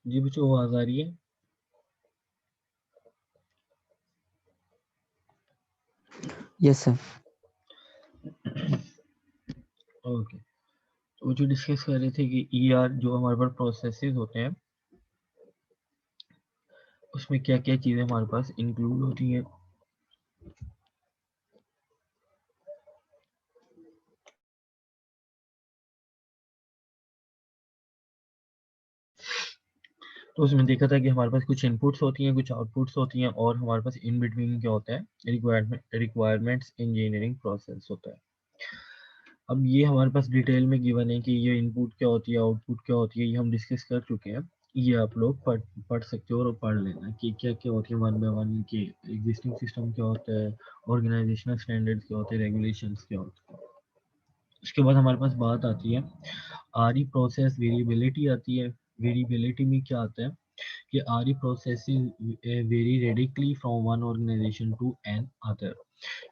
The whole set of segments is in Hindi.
जी बच्चों, आवाज आ रही है? Yes sir. ओके, तो जो डिस्कस कर रहे थे कि ईआर जो हमारे पास प्रोसेसेस होते हैं उसमें क्या क्या चीज़ें हमारे पास इंक्लूड होती हैं। तो उसमें देखा था कि हमारे पास कुछ इनपुट्स होती हैं, कुछ आउटपुट्स होती हैं, और हमारे पास इन बिटवीन क्या होता है, रिक्वायरमेंट्स इंजीनियरिंग प्रोसेस होता है। अब ये हमारे पास डिटेल में गिवन है कि ये इनपुट क्या होती है, आउटपुट क्या होती है, ये हम डिस्कस कर चुके हैं। ये आप लोग पढ़ सकते हो और पढ़ लेना कि क्या क्या होती है वन बाय वन, कि एग्जिस्टिंग सिस्टम क्या होता है, ऑर्गेनाइजेशनल स्टैंडर्ड्स क्या होते हैं, रेगुलेशंस क्या होते हैं। उसके बाद हमारे पास बात आती है आरई प्रोसेस वेरिएबिलिटी आती है। वेरिएबिलिटी में क्या आता है कि RE process very radically from one organisation to another.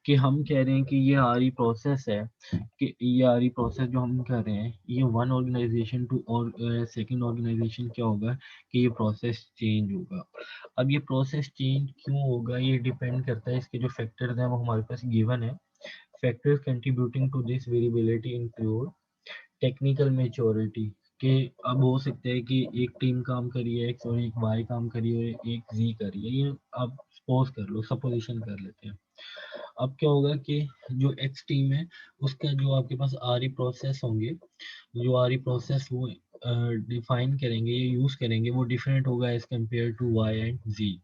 कि हम कह रहे हैं कि ये आरई प्रोसेस है, कि ये आरई प्रोसेस जो हम कर रहे हैं ये वन ऑर्गेनाइजेशन टू और सेकंड ऑर्गेनाइजेशन क्या होगा कि ये प्रोसेस चेंज होगा। अब ये प्रोसेस चेंज क्यों होगा, ये डिपेंड करता है, इसके जो फैक्टर्स हैं वो हमारे पास गिवन है। Factors contributing to this variability include technical maturity, के अब हो सकता है कि एक टीम काम करी है एक्स और एक वाई काम करी है और एक जी करी है, ये आप सपोज कर लो, सपोजिशन कर लेते हैं। अब क्या होगा कि जो एक्स टीम है उसका जो आपके पास आरई प्रोसेस होंगे, जो आरई प्रोसेस वो डिफाइन करेंगे, यूज करेंगे, वो डिफरेंट होगा as compare to Y and Z.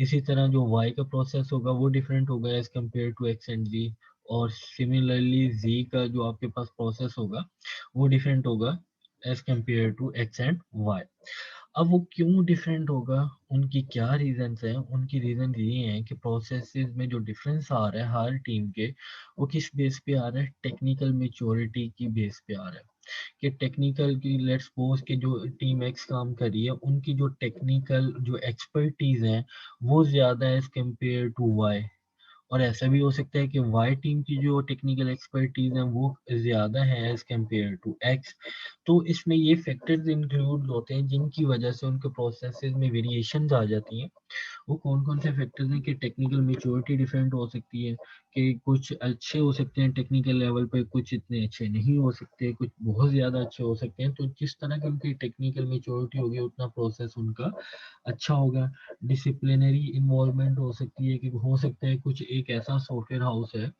इसी तरह जो वाई का प्रोसेस होगा वो डिफरेंट होगा as compare to X and Z. और सिमिलरली जी का जो आपके पास प्रोसेस होगा वो डिफरेंट होगा as compare to X and Y. अब वो क्यों डिफरेंट होगा, उनकी क्या रीजंस हैं, उनकी रीजन ये हैं कि प्रोसेसेस में जो डिफरेंस आ रहा है हर टीम के, वो किस बेस पे आ रहा है, टेक्निकल मेच्योरिटी की बेस पे आ रहा है। कि टेक्निकल की लेट्स सपोज कि जो टीम एक्स काम कर रही है उनकी जो टेक्निकल जो एक्सपर्टीज है वो ज्यादा है एज कम्पेयर टू वाई। और ऐसा भी हो सकता है कि वाई टीम की जो टेक्निकल एक्सपर्टीज है वो ज्यादा है एज कम्पेयर टू एक्स। तो इसमें ये फैक्टर्स इंक्लूड होते हैं जिनकी वजह से उनके प्रोसेसेस में वेरिएशंस आ जाती हैं। वो कौन कौन से फैक्टर्स हैं कि टेक्निकल मेच्योरिटी डिफरेंट हो सकती है, कि कुछ अच्छे हो सकते हैं टेक्निकल लेवल पे, कुछ इतने अच्छे नहीं हो सकते, कुछ बहुत ज़्यादा अच्छे हो सकते हैं। तो जिस तरह की उनकी टेक्निकल मेच्योरिटी होगी उतना प्रोसेस उनका अच्छा होगा। डिसिप्लिनरी इन्वॉल्वमेंट हो सकती है, कि हो सकता है कुछ एक ऐसा सॉफ्टवेयर हाउस है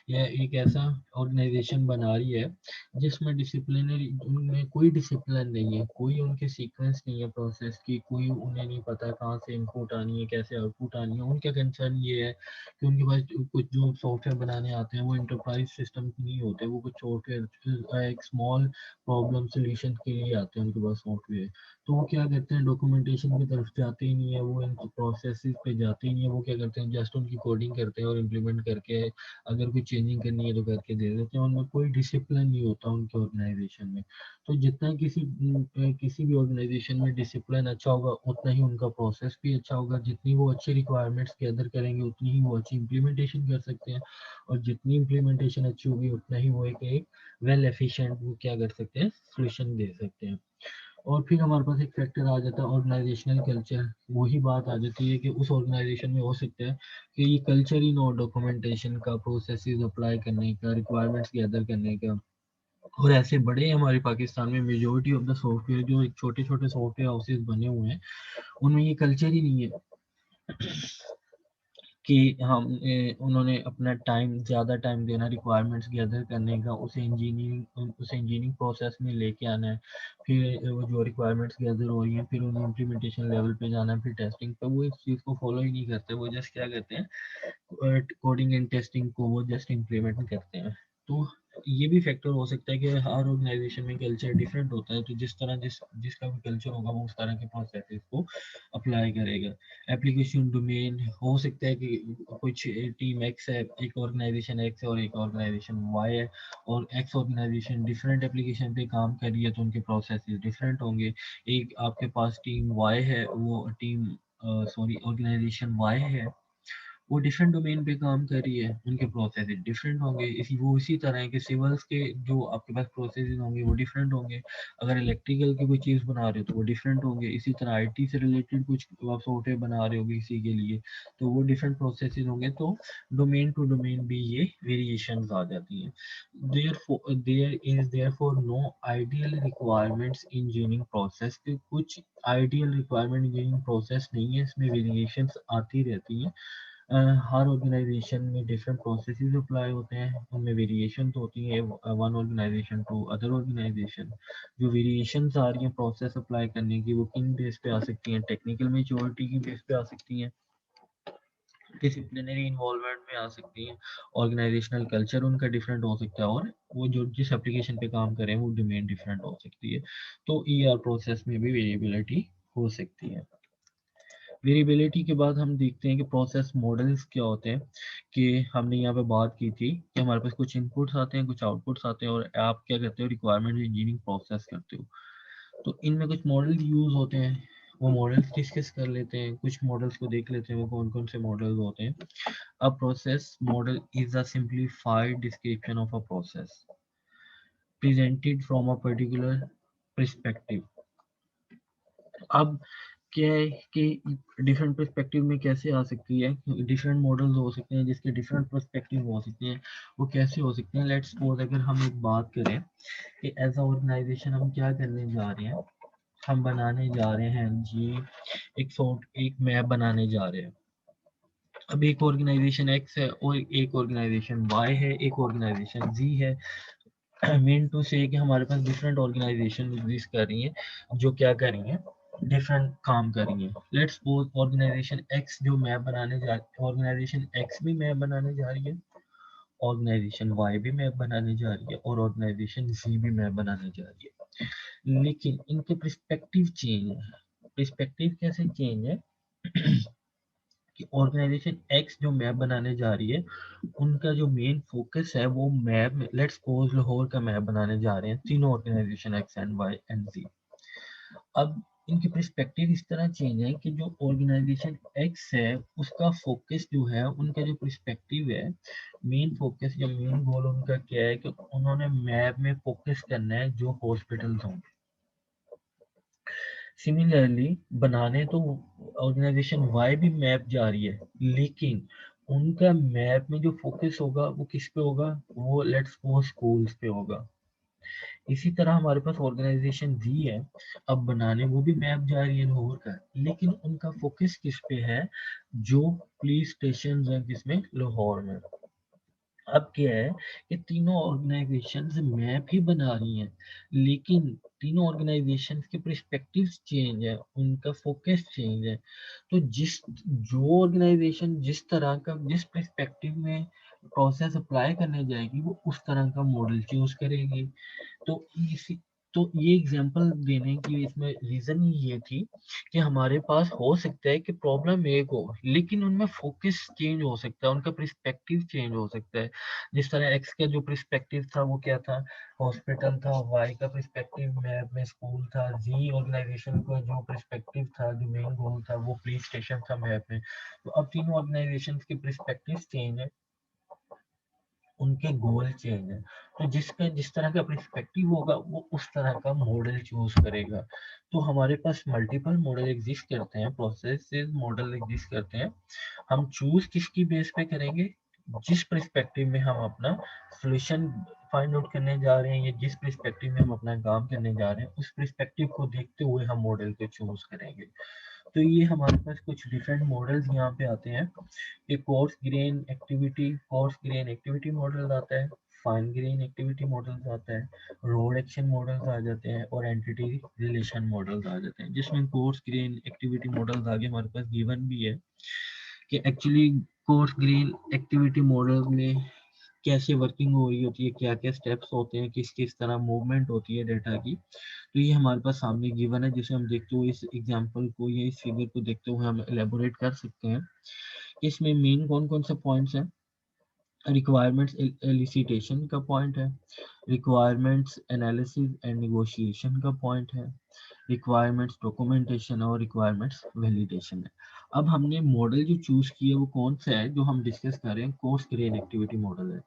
या एक ऐसा ऑर्गेनाइजेशन बना रही है जिसमें डिसिप्लिनरी, उनमें कोई डिसिप्लिन नहीं है, कोई उनके सीक्वेंस नहीं है प्रोसेस की, कोई उन्हें नहीं पता कहाँ से इनपुट आनी है कैसे आउटपुट आनी है। उनका कंसर्न ये है कि उनके पास कुछ जो सॉफ्टवेयर बनाने आते हैं वो इंटरप्राइज सिस्टम नहीं होते, वो कुछ सॉफ्टवेयर एक स्मॉल प्रॉब्लम सोल्यूशन के लिए आते हैं उनके पास सॉफ्टवेयर। तो वो क्या करते हैं, डॉक्यूमेंटेशन की तरफ जाते ही नहीं है, वो इन प्रोसेसेस पे जाते ही नहीं है, वो क्या करते हैं जस्ट उनकी कोडिंग करते हैं और इम्प्लीमेंट करके अगर कोई चेंजिंग करनी है तो करके दे देते हैं। उनमें कोई डिसिप्लिन नहीं होता उनके ऑर्गेनाइजेशन में। तो जितना किसी भी ऑर्गेनाइजेशन में डिसिप्लिन अच्छा होगा उतना ही उनका प्रोसेस भी अच्छा होगा। जितनी वो अच्छी रिक्वायरमेंट्स गैदर करेंगे उतनी ही वो अच्छी इम्प्लीमेंटेशन कर सकते हैं, और जितनी इम्प्लीमेंटेशन अच्छी होगी उतना ही वो एक वेल एफिशिएंट वो क्या कर सकते हैं, सोल्यूशन दे सकते हैं। और फिर हमारे पास एक फैक्टर आ जाता है ऑर्गेनाइजेशनल कल्चर। वही बात आ जाती है कि उस ऑर्गेनाइजेशन में हो सकता है कि ये कल्चर ही ना हो डॉक्यूमेंटेशन का, प्रोसेसेस अप्लाई करने का, रिक्वायरमेंट्स गैदर करने का। और ऐसे बड़े हमारे पाकिस्तान में मेजोरिटी ऑफ द सॉफ्टवेयर जो छोटे छोटे सॉफ्टवेयर हाउसेज बने हुए हैं उनमें ये कल्चर ही नहीं है कि हम उन्होंने अपना टाइम, ज़्यादा टाइम देना रिक्वायरमेंट्स गैदर करने का, उसे इंजीनियरिंग प्रोसेस में लेके आना है, फिर वो जो रिक्वायरमेंट्स गैदर हो रही हैं फिर उन्हें इम्प्लीमेंटेशन लेवल पे जाना है, फिर टेस्टिंग पे। वो इस चीज़ को फॉलो ही नहीं करते, वो जस्ट क्या करते हैं, कोडिंग एंड टेस्टिंग को वो जस्ट इम्प्लीमेंट करते हैं। तो ये भी फैक्टर हो सकता है कि हर ऑर्गेनाइजेशन में कल्चर डिफरेंट होता है, तो जिस तरह जिसका भी कल्चर होगा वो उस तरह के प्रोसेसेस को अप्लाई करेगा। एप्लीकेशन डोमेन हो सकता है कि कुछ टीम एक्स है, एक ऑर्गेनाइजेशन एक्स है और एक ऑर्गेनाइजेशन वाई है, और एक्स ऑर्गेनाइजेशन डिफरेंट एप्लीकेशन पे काम कर रही है तो उनके प्रोसेसेस डिफरेंट होंगे। एक आपके पास टीम वाई है, वो टीम सॉरी ऑर्गेनाइजेशन वाई है, वो डिफरेंट डोमेन पे काम कर रही है, उनके प्रोसेस डिफरेंट होंगे। इसी तरह है कि सिविल्स के जो आपके पास प्रोसेस होंगे वो डिफरेंट होंगे। अगर इलेक्ट्रिकल की कोई चीज़ बना रहे हो तो वो डिफरेंट होंगे। इसी तरह आईटी से रिलेटेड कुछ आप सॉफ्टवेयर बना रहे हो किसी के लिए, तो वो डिफरेंट प्रोसेस होंगे। तो डोमेन टू डोमेन भी ये वेरिएशंस आ जाती हैं। Therefore no ideal requirements engineering process के, कुछ आइडियल रिक्वायरमेंट इंजीनियरिंग प्रोसेस नहीं है, इसमें वेरिएशंस आती रहती हैं। हर ऑर्गेनाइजेशन में डिफरेंट प्रोसेसेस अप्लाई होते हैं, उनमें वेरिएशन तो होती है one organisation to other organisation. जो वेरिएशंस आ रही हैं प्रोसेस अप्लाई करने की, वो किन बेस पे आ सकती हैं? टेक्निकल मेच्योरिटी की बेस पे आ सकती हैं, डिसिप्लिनरी इन्वॉल्वमेंट में आ सकती हैं, ऑर्गेनाइजेशनल कल्चर उनका डिफरेंट हो सकता है, और वो जो जिस एप्लीकेशन पे काम कर रहे हैं वो डोमेन डिफरेंट हो सकती है। तो ईआर प्रोसेस में भी वेरिएबिलिटी हो सकती है। वेरिएबिलिटी के बाद हम देखते हैं कि प्रोसेस मॉडल्स क्या होते हैं। कि हमने यहाँ पे बात की थी कि हमारे पास कुछ इनपुट्स आते हैं, कुछ आउटपुट्स आते हैं, और आप क्या करते हो? रिक्वायरमेंट इंजीनियरिंग प्रोसेस करते हो। तो इनमें कुछ मॉडल यूज होते हैं, वो मॉडल्स डिस्कस कर लेते हैं। कुछ मॉडल्स को देख लेते हैं वो कौन कौन से मॉडल्स होते हैं। A process model is a simplified description of a process presented from a particular perspective। अब क्या है कि डिफरेंट पर्सपेक्टिव में कैसे आ सकती है? डिफरेंट मॉडल्स हो सकते हैं जिसके डिफरेंट पर्सपेक्टिव हो सकते हैं। वो कैसे हो सकते हैं? लेट्स सपोज अगर हम एक बात करें कि एज अ ऑर्गेनाइजेशन हम क्या करने जा रहे हैं, हम बनाने जा रहे हैं जी एक मैप बनाने जा रहे हैं। अब एक ऑर्गेनाइजेशन एक्स है और एक ऑर्गेनाइजेशन वाई है, एक ऑर्गेनाइजेशन जी है। मेन टू से कि हमारे पास डिफरेंट ऑर्गेनाइजेशन एग्जिस्ट कर रही हैं, जो क्या कर रही हैं? डिफरेंट काम कर रही हैं। लेट्स सपोज ऑर्गेनाइजेशन एक्स जो मैप बनाने जा ऑर्गेनाइजेशन एक्स भी मैप बनाने जा रही है, ऑर्गेनाइजेशन वाई भी मैप बनाने जा रही है, और ऑर्गेनाइजेशन जी भी मैप बनाने जा रही है। लेकिन इनके पर्सपेक्टिव चेंज है। पर्सपेक्टिव कैसे चेंज है? कि ऑर्गेनाइजेशन एक्स जो मैप बनाने जा रही है, उनका जो मेन फोकस है वो मैप, लेट्स सपोज लाहौर का मैप बनाने जा रहे हैं तीनों organization X and Y and Z. अब इनकी पर्सपेक्टिव इस तरह चेंज है कि जो ऑर्गेनाइजेशन एक्स है उसका फोकस जो है, उनका जो पर्सपेक्टिव है, मेन फोकस या मेन गोल उनका क्या है कि उन्होंने मैप में फोकस करना है जो हॉस्पिटल्स होंगे। सिमिलरली बनाने तो ऑर्गेनाइजेशन वाई भी मैप जा रही है, लेकिन उनका मैप में जो फोकस होगा वो किस पे होगा? वो लेट्स सपोज स्कूल्स पे होगा। इसी तरह हमारे पास ऑर्गेनाइजेशन जी है, अब बनाने वो भी मैप जा रही है लाहौर का, लेकिन उनका फोकस किस पे है? जो पुलिस स्टेशन है किसमें? लाहौर में। अब क्या है कि तीनों ऑर्गेनाइजेशंस मैप ही बना रही हैं, लेकिन तीनों ऑर्गेनाइजेशंस के पर्सपेक्टिव्स चेंज है, उनका फोकस चेंज है। तो जो ऑर्गेनाइजेशन जिस तरह का जिस पर्सपेक्टिव में प्रोसेस अप्लाई करने जाएगी वो उस तरह का मॉडल चूज करेगी। तो इसी तो ये एग्जांपल देने की इसमें रीजन ये थी कि हमारे पास हो सकता है कि प्रॉब्लम एक हो, लेकिन उनमें फोकस चेंज हो सकता है, उनका पर्सपेक्टिव चेंज हो सकता है। जिस तरह एक्स का जो पर्सपेक्टिव था वो क्या था? हॉस्पिटल था। वाई का पर्सपेक्टिव मैप में स्कूल था। जी ऑर्गेनाइजेशन का जो पर्सपेक्टिव था, जो मेन गोल था, वो पुलिस स्टेशन था मैप में। तो अब तीनों ऑर्गेनाइजेशन के पर्सपेक्टिव चेंज है, उनके गोल चेंज है। तो जिस तरह का पर्सपेक्टिव होगा वो उस तरह का मॉडल चूज करेगा। तो हमारे पास मल्टीपल मॉडल एग्जिस्ट करते हैं, प्रोसेसेस मॉडल एग्जिस्ट करते हैं। हम चूज किसकी बेस पे करेंगे? जिस पर्सपेक्टिव में हम अपना सॉल्यूशन फाइंड आउट करने जा रहे हैं, या जिस पर्सपेक्टिव में हम अपना काम करने जा रहे हैं, उस पर्सपेक्टिव को देखते हुए हम मॉडल को चूज करेंगे। तो ये हमारे पास कुछ डिफरेंट मॉडल्स यहाँ पे आते हैं। एक कोर्स ग्रेन एक्टिविटी मॉडल आता है, फाइन ग्रेन एक्टिविटी मॉडल आता है, रोड एक्शन मॉडल्स आ जाते हैं, और एंटिटी रिलेशन मॉडल्स आ जाते हैं। जिसमें कोर्स ग्रेन एक्टिविटी मॉडल्स आगे हमारे पास गिवन भी है कि actually coarse grain activity model में कैसे वर्किंग हो रही होती है, क्या क्या स्टेप्स होते हैं, किस किस तरह मूवमेंट होती है डेटा की। तो ये हमारे पास सामने गिवन है, जिसे हम देखते हुए इस एग्जांपल को या इस फिगर को देखते हुए हम एलेबोरेट कर सकते हैं कि इसमें मेन कौन कौन से पॉइंट्स हैं। रिक्वायरमेंट्स एलिसिटेशन का पॉइंट है, रिक्वायरमेंट्स एनालिसिस एंड नेगोशिएशन का पॉइंट है, रिक्वायरमेंट्स डॉक्यूमेंटेशन और रिक्वायरमेंट्स वैलिडेशन है। अब हमने मॉडल जो चूज किया वो कौन सा है, जो हम डिस्कस कर रहे हैं कोर्स ग्रेन एक्टिविटी मॉडल है।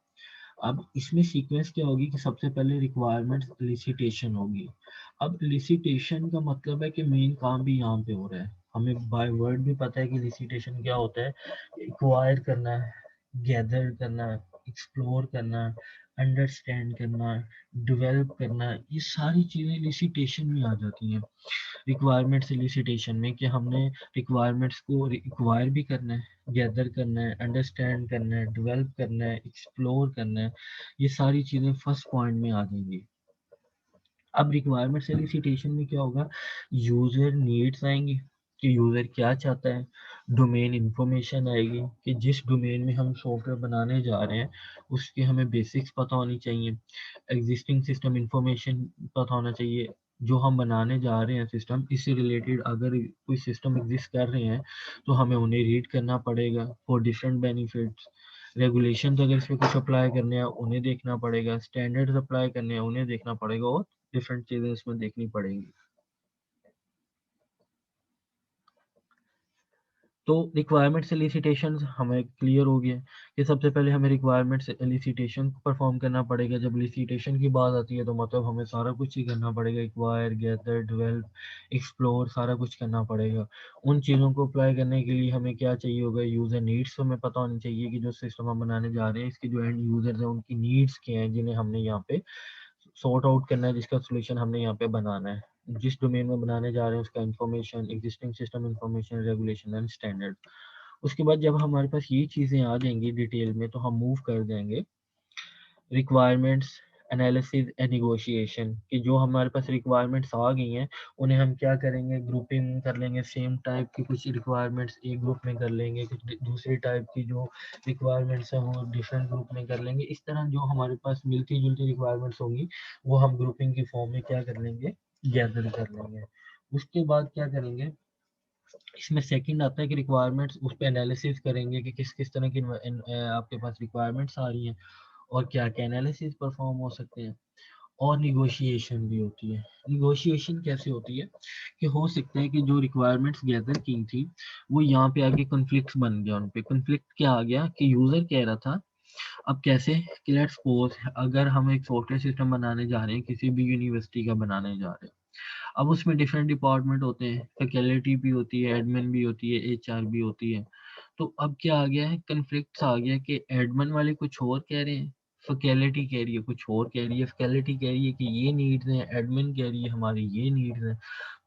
अब इसमें सीक्वेंस क्या होगी कि सबसे पहले रिक्वायरमेंट्स एलिसिटेशन होगी। अब एलिसिटेशन का मतलब है कि मेन काम भी यहाँ पे हो रहा है। हमें बाय वर्ड भी पता है कि एलिसिटेशन क्या होता है, एक्वायर करना है, गैदर करना है, एक्सप्लोर करना है, अंडरस्टैंड करना है, डेवलप करना है, ये सारी चीज़ें एलिसिटेशन में आ जाती हैं। रिक्वायरमेंट्स एलिसिटेशन में कि हमने रिक्वायरमेंट्स को रिक्वायर भी करना है, गैदर करना है, अंडरस्टैंड करना है, डेवलप करना है, एक्सप्लोर करना है, ये सारी चीज़ें फर्स्ट पॉइंट में आ जाएंगी। अब रिक्वायरमेंट एलिसिटेशन में क्या होगा, यूजर नीड्स आएंगे कि यूजर क्या चाहता है, डोमेन इंफॉर्मेशन आएगी कि जिस डोमेन में हम सॉफ्टवेयर बनाने जा रहे हैं उसके हमें बेसिक्स पता होनी चाहिए, एग्जिस्टिंग सिस्टम इंफॉर्मेशन पता होना चाहिए, जो हम बनाने जा रहे हैं सिस्टम इससे रिलेटेड अगर कोई सिस्टम एग्जिस्ट कर रहे हैं तो हमें उन्हें रीड करना पड़ेगा फॉर डिफरेंट बेनिफिट्स। रेगुलेशंस अगर इस पे कुछ अप्लाई करने हैं उन्हें देखना पड़ेगा, स्टैंडर्ड्स अप्लाई करने हैं उन्हें देखना पड़ेगा और डिफरेंट चीजें इसमें देखनी पड़ेंगी। तो रिक्वायरमेंट्स एलिसिटेशन हमें क्लियर हो गया कि सबसे पहले हमें रिक्वायरमेंट्स एलिसिटेशन को परफॉर्म करना पड़ेगा। जब एलिसिटेशन की बात आती है तो मतलब हमें सारा कुछ ही करना पड़ेगा, एक्वायर, गैदर, डेवलप, एक्सप्लोर, सारा कुछ करना पड़ेगा। उन चीज़ों को अप्लाई करने के लिए हमें क्या चाहिए होगा, यूज़र नीड्स हमें पता होनी चाहिए कि जो सिस्टम हम बनाने जा रहे हैं इसके जो एंड यूजर्स हैं उनकी नीड्स क्या हैं, जिन्हें हमने यहाँ पे सॉर्ट आउट करना है, जिसका सोल्यूशन हमने यहाँ पे बनाना है। जिस डोमेन में बनाने जा रहे हैं उसका information, existing system information, regulation and standard. उसके बाद जब हमारे पास ये चीज़ें आ जाएंगी डिटेल में तो हम मूव कर जाएंगे रिक्वायरमेंट्स एनालिसिस एंड नेगोशिएशन कि जो हमारे पास रिक्वायरमेंट्स आ गई हैं उन्हें हम क्या करेंगे, ग्रुपिंग कर लेंगे। सेम टाइप की कुछ रिक्वायरमेंट्स एक ग्रुप में कर लेंगे, कुछ दूसरी टाइप की जो रिक्वायरमेंट्स हैं वो डिफरेंट ग्रुप में कर लेंगे। इस तरह जो हमारे पास मिलती जुलती रिक्वायरमेंट्स होंगी वो हम ग्रुपिंग की फॉर्म में क्या कर लेंगे, गैदर कर लेंगे। उसके बाद क्या करेंगे, इसमें सेकंड आता है कि रिक्वायरमेंट्स उस पर एनालिसिस करेंगे कि किस किस तरह की आपके पास रिक्वायरमेंट्स आ रही हैं और क्या क्या एनालिसिस परफॉर्म हो सकते हैं। और निगोशिएशन भी होती है। निगोशिएशन कैसे होती है कि हो सकता है कि जो रिक्वायरमेंट्स गैदर की थी वो यहाँ पे आगे कॉन्फ्लिक्ट्स बन गया, उन पे कॉन्फ्लिक्ट क्या आ गया कि यूजर कह रहा था अब कैसे कि लेट्स सपोज अगर हम एक सॉफ्टवेयर सिस्टम बनाने जा रहे हैं, किसी भी यूनिवर्सिटी का बनाने जा रहे हैं, अब उसमें डिफरेंट डिपार्टमेंट होते हैं, फैकल्टी भी होती है, एडमिन भी होती है, एचआर भी होती है। तो अब क्या आ गया है, कन्फ्लिक्ट आ गया कि एडमिन वाले कुछ और कह रहे हैं, फैकल्टी कह रही है कुछ और कह रही है, फैकल्टी कह रही है कि ये नीड्स हैं, एडमिन कह रही है हमारी ये नीड्स हैं।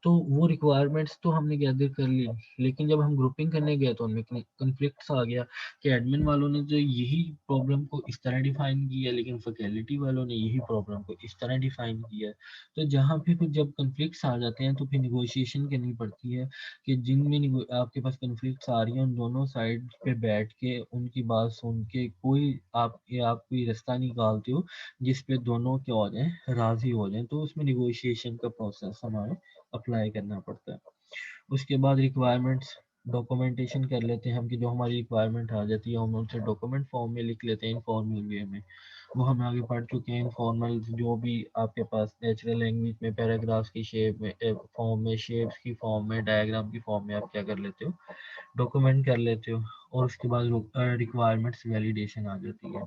तो वो रिक्वायरमेंट्स तो हमने गैदर कर ली, लेकिन जब हम ग्रुपिंग करने गए तो उनमें कन्फ्लिक्ट्स आ गया कि एडमिन वालों ने जो यही प्रॉब्लम को इस तरह डिफाइन किया है लेकिन फैकल्टी वालों ने यही प्रॉब्लम को इस तरह डिफाइन किया है। तो जहाँ पे फिर जब कन्फ्लिक्ट्स आ जाते हैं तो फिर निगोशिएशन करनी पड़ती है कि जिनमें आपके पास कन्फ्लिक्ट्स आ रही हैं उन दोनों साइड पे बैठ के उनकी बात सुन के कोई आप कोई रास्ता निकालते हो जिस पे दोनों क्या हो जाएं, राजी हो जाएं। तो उसमें निगोशिएशन का प्रोसेस हमारे अप्लाई करना पड़ता है। उसके बाद रिक्वायरमेंट्स डॉक्यूमेंटेशन कर लेते हैं हम कि जो हमारी रिक्वायरमेंट आ जाती है हम उनसे डॉक्यूमेंट फॉर्म में लिख लेते हैं इनफॉर्मल वे में। वो हम आगे पढ़ चुके हैं। इनफॉर्मल जो भी आपके पास नेचुरल लैंग्वेज में पैराग्राफ्स की शेप में फॉर्म में, शेप्स की फॉर्म में, डायग्राम की फॉर्म में आप क्या कर लेते हो, डॉक्यूमेंट कर लेते हो। और उसके बाद रिक्वायरमेंट्स वैलिडेशन आ जाती है।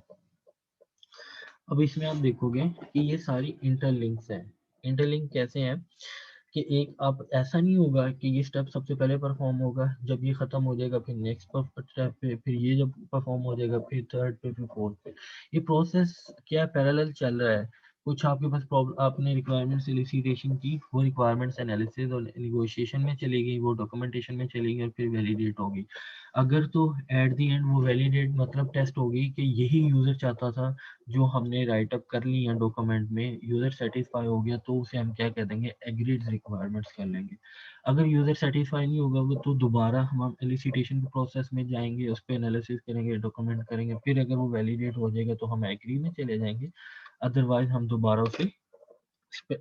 अब इसमें आप देखोगे कि ये सारी इंटरलिंक्स हैं। इंटरलिंक कैसे हैं कि एक आप ऐसा नहीं होगा कि ये स्टेप सबसे पहले परफॉर्म होगा, जब ये खत्म हो जाएगा फिर नेक्स्ट स्टेप पे, फिर ये जब परफॉर्म हो जाएगा फिर थर्ड पे, फिर फोर्थ पे। ये प्रोसेस क्या पैरेलल चल रहा है। कुछ आपके पास प्रॉब्लम, आपने रिक्वायरमेंट्स एलिसिटेशन की, वो रिक्वायरमेंट्स एनालिसिस और नेगोशिएशन में चलेगी, वो डॉक्यूमेंटेशन में चलेगी और फिर वैलिडेट होगी। अगर तो एट द एंड वो वैलिडेट मतलब टेस्ट होगी कि यही यूज़र चाहता था, जो हमने राइट अप कर ली है डॉक्यूमेंट में, यूज़र सेटिस्फाई हो गया, तो उसे हम क्या कह देंगे, एग्रीड रिक्वायरमेंट्स कर लेंगे। अगर यूज़र सेटिस्फाई नहीं होगा वो, तो दोबारा हम एलिसिटेशन के प्रोसेस में जाएंगे, उस पर एनालिसिस करेंगे, डॉक्यूमेंट करेंगे, फिर अगर वो वैलिडेट हो जाएगा तो हम एग्री में चले जाएंगे, अदरवाइज हम दोबारा उसे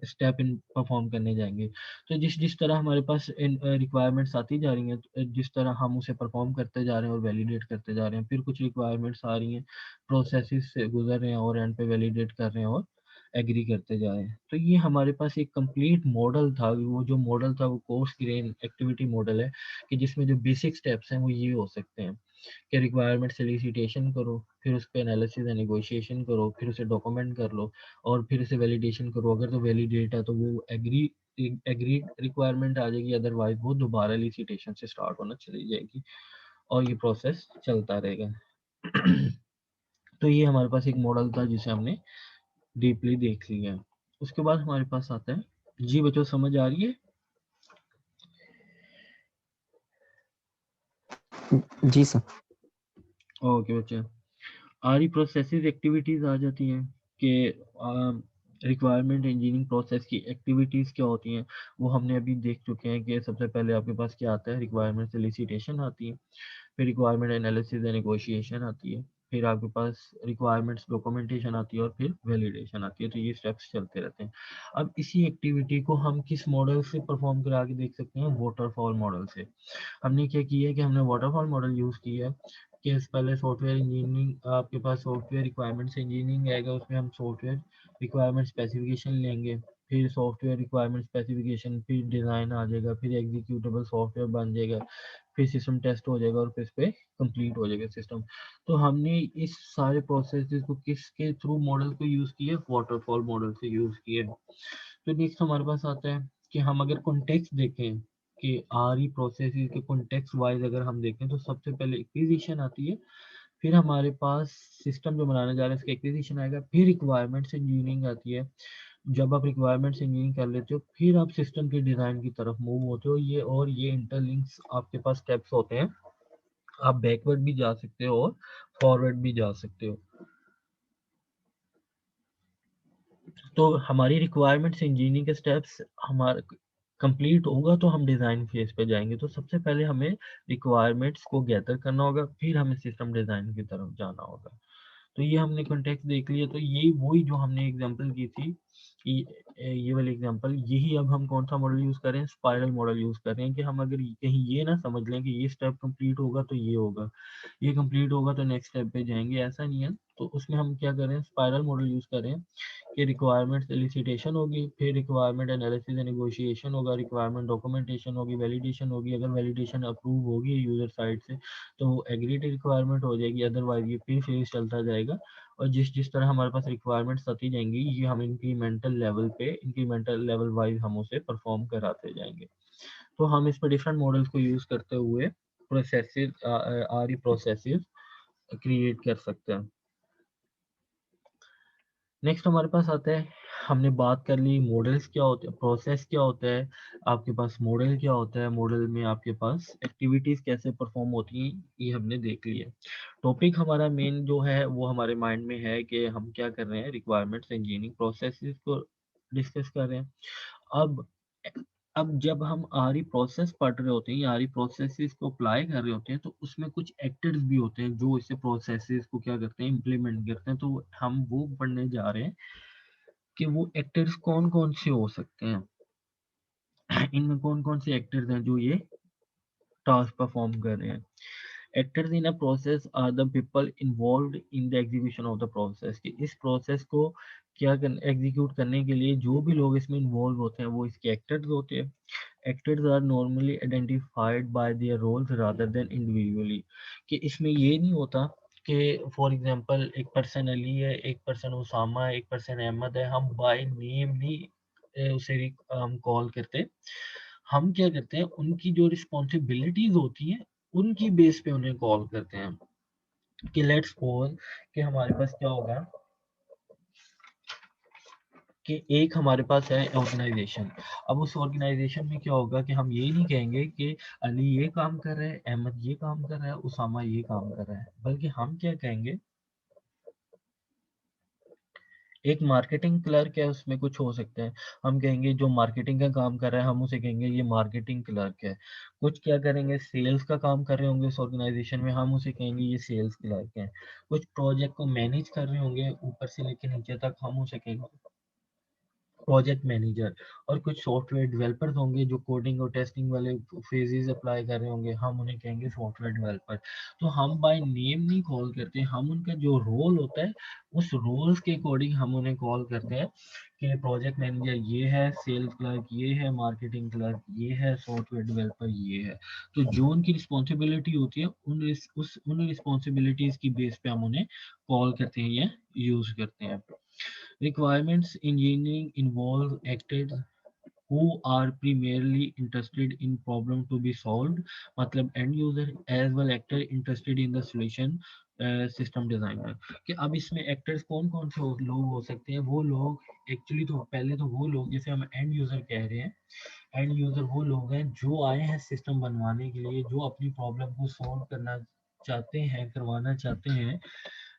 स्टेप इन परफॉर्म करने जाएंगे। तो जिस जिस तरह हमारे पास इन रिक्वायरमेंट्स आती जा रही हैं, तो जिस तरह हम उसे परफॉर्म करते जा रहे हैं और वैलिडेट करते जा रहे हैं, फिर कुछ रिक्वायरमेंट्स आ रही हैं, प्रोसेसेस से गुजर रहे हैं और एंड पे वैलिडेट कर रहे हैं और एग्री करते जा रहे हैं। तो ये हमारे पास एक कंप्लीट मॉडल था। वो जो मॉडल था वो कोर्स ग्रेन एक्टिविटी मॉडल है, कि जिसमें जो बेसिक स्टेप्स हैं वो ये हो सकते हैं कि रिक्वायरमेंट सोलिसिटेशन करो, फिर उस पर एनालिसिस एंड नेगोशिएशन करो, फिर उसे डॉक्यूमेंट कर लो और फिर उसे वैलिडेशन करो। अगर तो वैलिडेट है तो वो एग्री रिक्वायरमेंट आ जाएगी, अदरवाइज वो दोबारा एलिसिटेशन से स्टार्ट होना चली जाएगी और ये प्रोसेस चलता रहेगा। तो ये हमारे पास एक मॉडल था जिसे हमने डीपली देख लिया है। उसके बाद हमारे पास आता है, जी बच्चों समझ आ रही है? जी सर। ओके बच्चे, आरी प्रोसेसेस एक्टिविटीज आ जाती हैं कि रिक्वायरमेंट इंजीनियरिंग प्रोसेस की एक्टिविटीज क्या होती हैं, वो हमने अभी देख चुके हैं कि सबसे पहले आपके पास क्या आता है, रिक्वायरमेंट सोलिसिटेशन आती है, फिर रिक्वायरमेंट एनालिसिस एंड नेगोशिएशन आती है, फिर आपके पास रिक्वायरमेंट्स डॉक्यूमेंटेशन आती है और फिर वैलिडेशन आती है। तो ये स्टेप्स चलते रहते हैं। अब इसी एक्टिविटी को हम किस मॉडल से परफॉर्म करा के देख सकते हैं, वाटरफॉल मॉडल से। हमने क्या किया है कि हमने वाटरफॉल मॉडल यूज़ किया है कि पहले सॉफ्टवेयर इंजीनियरिंग, आपके पास सॉफ्टवेयर रिक्वायरमेंट्स इंजीनियरिंग आएगा, उसमें हम सॉफ्टवेयर रिक्वायरमेंट स्पेसिफिकेशन लेंगे, फिर सॉफ्टवेयर रिक्वायरमेंट स्पेसिफिकेशन, फिर डिज़ाइन आ जाएगा, फिर एग्जीक्यूटेबल सॉफ्टवेयर बन जाएगा, फिर सिस्टम टेस्ट हो जाएगा और फिर इस पे कंप्लीट हो जाएगा सिस्टम। तो हमने इस सारे प्रोसेसेस को किसके थ्रू मॉडल को यूज़ किया, वाटरफॉल मॉडल से यूज़ किया। तो नेक्स्ट हमारे पास आता है कि हम अगर कॉन्टेक्स्ट देखें कि आर प्रोसेस के कॉन्टेक्स्ट वाइज अगर हम देखें, तो सबसे पहले एक्विजिशन आती है, फिर हमारे पास सिस्टम जो बनाने जा रहे हैं इसका एक्विजिशन आएगा, फिर रिक्वायरमेंट्स इंजीनियरिंग आती है। जब आप रिक्वायरमेंट्स इंजीनियरिंग कर लेते हो, फिर आप सिस्टम के डिज़ाइन की तरफ मूव होते हो। ये और ये इंटरलिंक्स आपके पास स्टेप्स होते हैं, आप बैकवर्ड भी जा सकते हो और फॉरवर्ड भी जा सकते हो। तो हमारी रिक्वायरमेंट्स इंजीनियरिंग के स्टेप्स हमारे कंप्लीट होगा तो हम डिज़ाइन फेज पे जाएंगे। तो सबसे पहले हमें रिक्वायरमेंट्स को गैदर करना होगा, फिर हमें सिस्टम डिज़ाइन की तरफ जाना होगा। तो ये हमने कॉन्टेक्स्ट देख लिया। तो ये वही जो हमने एग्जांपल की थी, ये वाली एग्जांपल, यही अब हम कौन सा मॉडल यूज़ कर रहे हैं, स्पाइरल मॉडल यूज़ कर रहे हैं। कि हम अगर कहीं ये ना समझ लें कि ये स्टेप कंप्लीट होगा तो ये होगा, ये कंप्लीट होगा तो नेक्स्ट स्टेप पे जाएंगे, ऐसा नहीं है। तो उसमें हम क्या कर रहे हैं, स्पाइरल मॉडल यूज़ कर रहे हैं कि रिक्वायरमेंट एलिसिटेशन होगी, फिर रिक्वायरमेंट एनालिसिस एंड नेगोशिएशन होगा, रिक्वायरमेंट डॉक्यूमेंटेशन होगी, वैलिडेशन होगी। अगर वैलिडेशन अप्रूव होगी यूज़र साइड से तो वो एग्रीड रिक्वायरमेंट हो जाएगी, अदरवाइज ये फिर फेज चलता जाएगा। और जिस जिस तरह हमारे पास रिक्वायरमेंट्स आती जाएंगी, ये हम इंक्रीमेंटल लेवल पे, इंक्रीमेंटल लेवल वाइज हम उसे परफॉर्म कराते जाएंगे। तो हम इस पर डिफरेंट मॉडल्स को यूज़ करते हुए प्रोसेसेस, आर प्रोसेसेस क्रिएट कर सकते हैं। नेक्स्ट हमारे पास आता है, हमने बात कर ली मॉडल्स क्या होते हैं, प्रोसेस क्या होता है, आपके पास मॉडल क्या होता है, मॉडल में आपके पास एक्टिविटीज कैसे परफॉर्म होती हैं, ये हमने देख लिया। टॉपिक हमारा मेन जो है वो हमारे माइंड में है कि हम क्या कर रहे हैं, रिक्वायरमेंट्स इंजीनियरिंग प्रोसेसेस को डिस्कस कर रहे हैं। अब अब जब हम आरी प्रोसेस पढ़ रहे होते हैं या आरी प्रोसेसेस को अप्लाई कर रहे होते हैं, तो उसमें कुछ एक्टर्स भी होते हैं जो इसे प्रोसेसेस को क्या करते हैं, इम्प्लीमेंट करते हैं। तो हम वो पढ़ने जा रहे हैं कि वो एक्टर्स कौन कौन से हो सकते हैं। इनमें कौन कौन से एक्टर्स हैं जो ये टास्क परफॉर्म कर रहे हैं। Actors in a process are the people involved in the execution of the process. कि इस प्रोसेस को क्या कर एग्जीक्यूट करने के लिए जो भी लोग इसमें इन्वॉल्व होते हैं वो इसके एक्टर्स होते हैं। Actors are normally identified by their roles rather than individually। कि इसमें ये नहीं होता कि फॉर एग्जांपल एक पर्सन अली है, एक पर्सन उसामा है, एक पर्सन अहमद है, हम बाय नेम नहीं उसे हम कॉल करते। हम क्या करते हैं, उनकी जो रिस्पॉन्सिबिलिटीज होती हैं उनकी बेस पे उन्हें कॉल करते हैं। कि लेट्स सपोज कि हमारे पास क्या होगा, कि एक हमारे पास है ऑर्गेनाइजेशन। अब उस ऑर्गेनाइजेशन में क्या होगा कि हम ये नहीं कहेंगे कि अली ये काम कर रहा है, अहमद ये काम कर रहा है, उसामा ये काम कर रहा है, बल्कि हम क्या कहेंगे, एक मार्केटिंग क्लर्क है, उसमें कुछ हो सकता है, हम कहेंगे जो मार्केटिंग का काम कर रहा है हम उसे कहेंगे ये मार्केटिंग क्लर्क है। कुछ क्या करेंगे, सेल्स का काम कर रहे होंगे उस ऑर्गेनाइजेशन में, हम उसे कहेंगे ये सेल्स क्लर्क है। कुछ प्रोजेक्ट को मैनेज कर रहे होंगे ऊपर से लेकर नीचे तक, हम उसे कहेंगे प्रोजेक्ट मैनेजर। और कुछ सॉफ्टवेयर डेवलपर्स होंगे जो कोडिंग और टेस्टिंग वाले फेजेस अप्लाई कर रहे होंगे, हम उन्हें कहेंगे सॉफ्टवेयर डेवलपर। तो हम बाय नेम नहीं कॉल करते, हम उनका जो रोल होता है उस रोल्स के अकॉर्डिंग हम उन्हें कॉल करते हैं कि प्रोजेक्ट मैनेजर ये है, सेल्स क्लर्क ये है, मार्केटिंग क्लर्क ये है, सॉफ्टवेयर डेवलपर ये है। तो जो उनकी रिस्पॉन्सिबिलिटी होती है उन रिस्पॉन्सिबिलिटीज की बेस पे हम उन्हें कॉल करते हैं या यूज करते हैं। Requirements engineering involve actors who are primarily interested in problem to be solved, मतलब end user as well actor interested in the solution, system designer. कि अब इसमें एक्टर्स कौन कौन से लोग हो सकते हैं, वो लोग एक्चुअली तो पहले तो वो लोग जैसे हम एंड यूजर कह रहे हैं, एंड यूजर वो लोग हैं जो आए हैं सिस्टम बनवाने के लिए, जो अपनी प्रॉब्लम को सॉल्व करना चाहते हैं, करवाना चाहते हैं,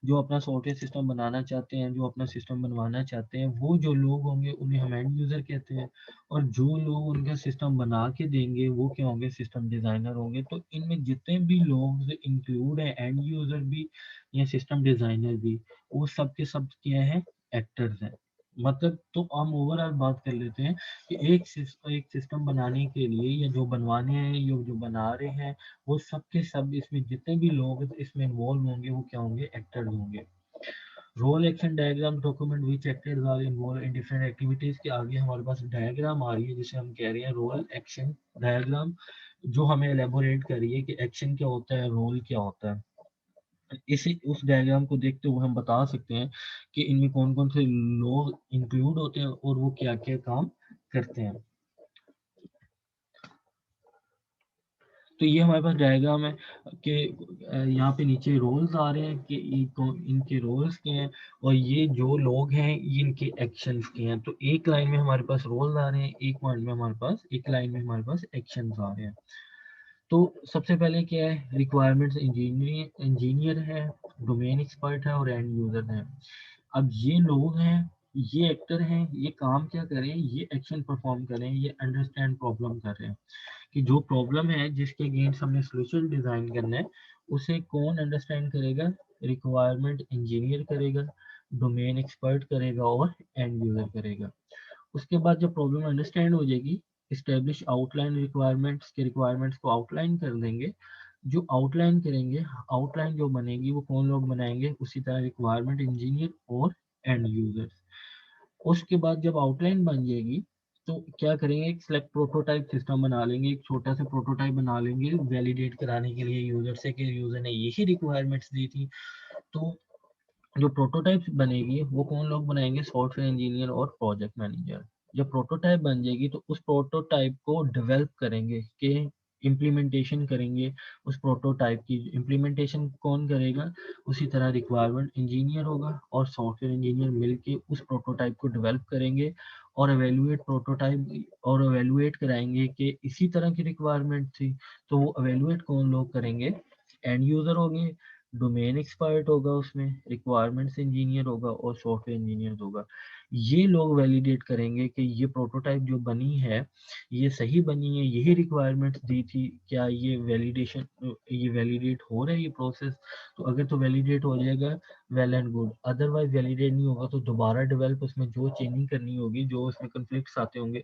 जो अपना सॉफ्टवेयर सिस्टम बनाना चाहते हैं, जो अपना सिस्टम बनवाना चाहते हैं, वो जो लोग होंगे उन्हें हम एंड यूजर कहते हैं। और जो लोग उनका सिस्टम बना के देंगे वो क्या होंगे, सिस्टम डिजाइनर होंगे। तो इनमें जितने भी लोग इंक्लूड हैं, एंड यूजर भी या सिस्टम डिजाइनर भी, वो सब के सब क्या है, एक्टर्स हैं। मतलब तो हम ओवरऑल बात कर लेते हैं कि एक सिस्टम बनाने के लिए या जो बनवाने हैं या जो बना रहे हैं, वो सब के सब इसमें जितने भी लोग इसमें इन्वॉल्व होंगे वो क्या होंगे, एक्टर्स होंगे। Role action diagram document which actors are involve in different activities के आगे हमारे पास डायग्राम आ रही है जिसे हम कह रहे हैं रोल एक्शन डायग्राम, जो हमें एलेबोरेट करिए कि एक्शन क्या होता है, रोल क्या होता है। इसी उस डायग्राम को देखते हुए हम बता सकते हैं कि इनमें कौन कौन से लोग इंक्लूड होते हैं और वो क्या क्या काम करते हैं। तो ये हमारे पास डायग्राम है कि यहाँ पे नीचे रोल्स आ रहे हैं कि इनके रोल्स के हैं, और ये जो लोग हैं ये इनके एक्शंस के हैं। तो एक लाइन में हमारे पास रोल्स आ रहे हैं, एक पॉइंट में हमारे पास, एक लाइन में हमारे पास एक्शंस आ रहे हैं। तो सबसे पहले क्या है, रिक्वायरमेंट्स इंजीनियर है, डोमेन एक्सपर्ट है और एंड यूजर है। अब ये लोग हैं, ये एक्टर हैं, ये काम क्या करें, ये एक्शन परफॉर्म करें, ये अंडरस्टैंड प्रॉब्लम कर रहे हैं कि जो प्रॉब्लम है जिसके अगेंस्ट हमने सोल्यूशन डिजाइन करना है, उसे कौन अंडरस्टैंड करेगा, रिक्वायरमेंट इंजीनियर करेगा, डोमेन एक्सपर्ट करेगा और एंड यूजर करेगा। उसके बाद जब प्रॉब्लम अंडरस्टैंड हो जाएगी, इस्टेब्लिश आउटलाइन रिक्वायरमेंट्स के रिक्वायरमेंट्स को आउटलाइन कर देंगे। जो आउटलाइन करेंगे, आउटलाइन जो बनेगी वो कौन लोग बनाएंगे, उसी तरह रिक्वायरमेंट इंजीनियर और एंड यूजर्स। उसके बाद जब आउटलाइन बन जाएगी तो क्या करेंगे, एक सिलेक्ट प्रोटोटाइप सिस्टम बना लेंगे, एक छोटा सा प्रोटोटाइप बना लेंगे वैलिडेट कराने के लिए यूजर से कि यूजर ने यही रिक्वायरमेंट्स दी थी। तो जो प्रोटोटाइप बनेगी वो कौन लोग बनाएंगे, सॉफ्टवेयर इंजीनियर और प्रोजेक्ट मैनेजर। जब प्रोटोटाइप बन जाएगी तो उस प्रोटोटाइप को डेवलप करेंगे कि इम्प्लीमेंटेशन करेंगे। उस प्रोटोटाइप की इम्प्लीमेंटेशन कौन करेगा, उसी तरह रिक्वायरमेंट इंजीनियर होगा और सॉफ्टवेयर इंजीनियर मिलके उस प्रोटोटाइप को डेवलप करेंगे और एवेलुएट कराएंगे कि इसी तरह की रिक्वायरमेंट थी। तो वो एवेलुएट कौन लोग करेंगे, एंड यूजर होंगे, डोमेन एक्सपर्ट होगा, उसमें रिक्वायरमेंट्स इंजीनियर होगा और सॉफ्टवेयर इंजीनियर होगा। ये लोग वैलिडेट करेंगे कि ये प्रोटोटाइप जो बनी है ये सही बनी है, यही रिक्वायरमेंट्स दी थी, क्या ये वैलिडेट हो रहा है ये प्रोसेस। तो अगर तो वैलिडेट हो जाएगा, well and good. Otherwise validate नहीं होगा तो दोबारा डेवलप, उसमें जो चेंजिंग करनी होगी, जो उसमें कन्फ्लिक्ट्स आते होंगे,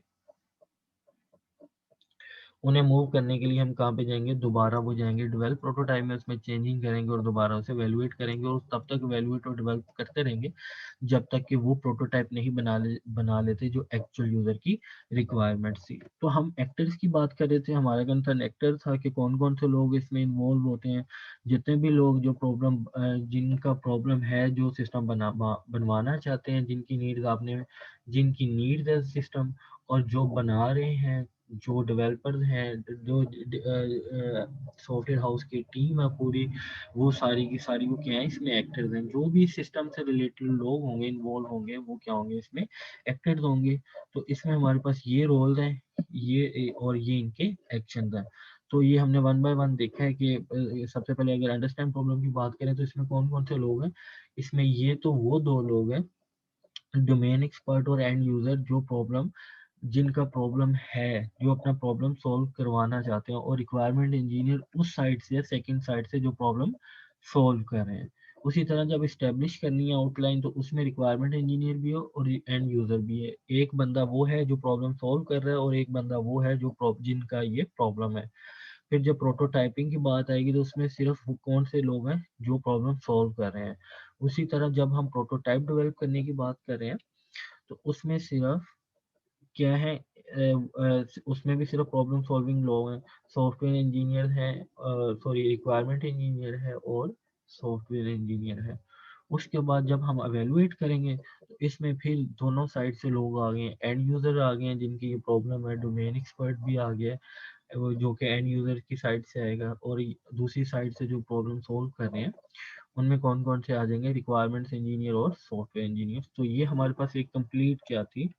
उन्हें मूव करने के लिए हम कहाँ पे जाएंगे, दोबारा वो जाएंगे डेवलप प्रोटोटाइप में, उसमें चेंजिंग करेंगे और दोबारा उसे वैल्यूएट करेंगे और तब तक वैल्यूएट और डेवलप करते रहेंगे जब तक कि वो प्रोटोटाइप नहीं बना लेते जो एक्चुअल यूजर की रिक्वायरमेंट्स थी। तो हम एक्टर्स की बात कर रहे थे, हमारा कंसर्न एक्टर था कि कौन कौन से लोग इसमें इन्वॉल्व होते हैं। जितने भी लोग जो जिनका प्रॉब्लम है, जो सिस्टम बनवाना चाहते हैं, जिनकी नीड्स है सिस्टम, और जो बना रहे हैं, जो डेवलपर्स हैं, जो सॉफ्टवेयर हाउस की टीम है पूरी, वो सारी की सारी वो क्या है इसमें एक्टर्स हैं। जो भी सिस्टम से रिलेटेड लोग होंगे, इन्वॉल्व होंगे, वो क्या होंगे इसमें एक्टर्स होंगे। तो इसमें हमारे पास ये रोल्स हैं, ये और ये इनके एक्शन हैं। तो ये हमने वन बाय वन देखा है कि सबसे पहले अगर अंडरस्टैंड प्रॉब्लम की बात करें तो इसमें कौन कौन से लोग हैं। इसमें ये तो वो दो लोग हैं, डोमेन एक्सपर्ट और एंड यूजर, जो प्रॉब्लम जिनका प्रॉब्लम है, जो अपना प्रॉब्लम सॉल्व करवाना चाहते हैं, और रिक्वायरमेंट इंजीनियर उस साइड से, सेकंड साइड से जो प्रॉब्लम सॉल्व कर रहे हैं। उसी तरह जब इस्टेब्लिश करनी है आउटलाइन तो उसमें रिक्वायरमेंट इंजीनियर भी हो और एंड यूजर भी है। एक बंदा वो है जो प्रॉब्लम सॉल्व कर रहा है और एक बंदा वो है जो जिनका ये प्रॉब्लम है। फिर जब प्रोटोटाइपिंग की बात आएगी तो उसमें सिर्फ वो कौन से लोग हैं जो प्रॉब्लम सॉल्व कर रहे हैं। उसी तरह जब हम प्रोटोटाइप डेवलप करने की बात कर रहे हैं तो उसमें सिर्फ क्या है, उसमें भी सिर्फ प्रॉब्लम सॉल्विंग लोग हैं, सॉफ्टवेयर इंजीनियर हैं, सॉरी रिक्वायरमेंट इंजीनियर है और सॉफ्टवेयर इंजीनियर है। उसके बाद जब हम एवेलुएट करेंगे तो इसमें फिर दोनों साइड से लोग आ गए, एंड यूजर आ गए हैं जिनकी ये प्रॉब्लम है, डोमेन एक्सपर्ट भी आ गया है वो जो कि एंड यूजर की साइड से आएगा, और दूसरी साइड से जो प्रॉब्लम सॉल्व कर रहे हैं उनमें कौन कौन से आ जाएंगे, रिक्वायरमेंट्स इंजीनियर और सॉफ्टवेयर इंजीनियर। तो ये हमारे पास एक कंप्लीट क्या थी,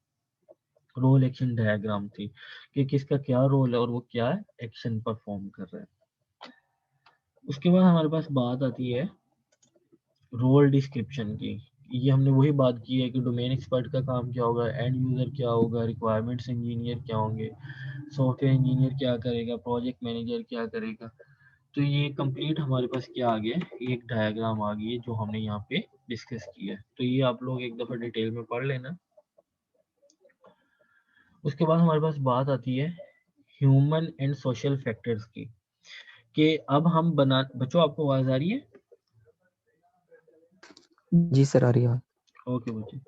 रोल एक्शन डायग्राम थी कि किसका क्या रोल है और वो क्या एक्शन परफॉर्म कर रहा है। उसके बाद हमारे पास बात आती है रोल डिस्क्रिप्शन की। ये हमने वही बात की है कि डोमेन एक्सपर्ट का काम क्या होगा, एंड यूजर क्या होगा, रिक्वायरमेंट्स इंजीनियर क्या होंगे, सॉफ्टवेयर इंजीनियर क्या करेगा, प्रोजेक्ट मैनेजर क्या करेगा। तो ये कंप्लीट हमारे पास क्या आ गया, एक डायग्राम आ गई है जो हमने यहाँ पे डिस्कस किया है। तो ये आप लोग एक दफा डिटेल में पढ़ लेना। उसके बाद हमारे पास बात आती है ह्यूमन एंड सोशल फैक्टर्स की, कि अब हम बना, बच्चों आपको आवाज आ रही है? जी सर, आ रही है। ओके बच्चे,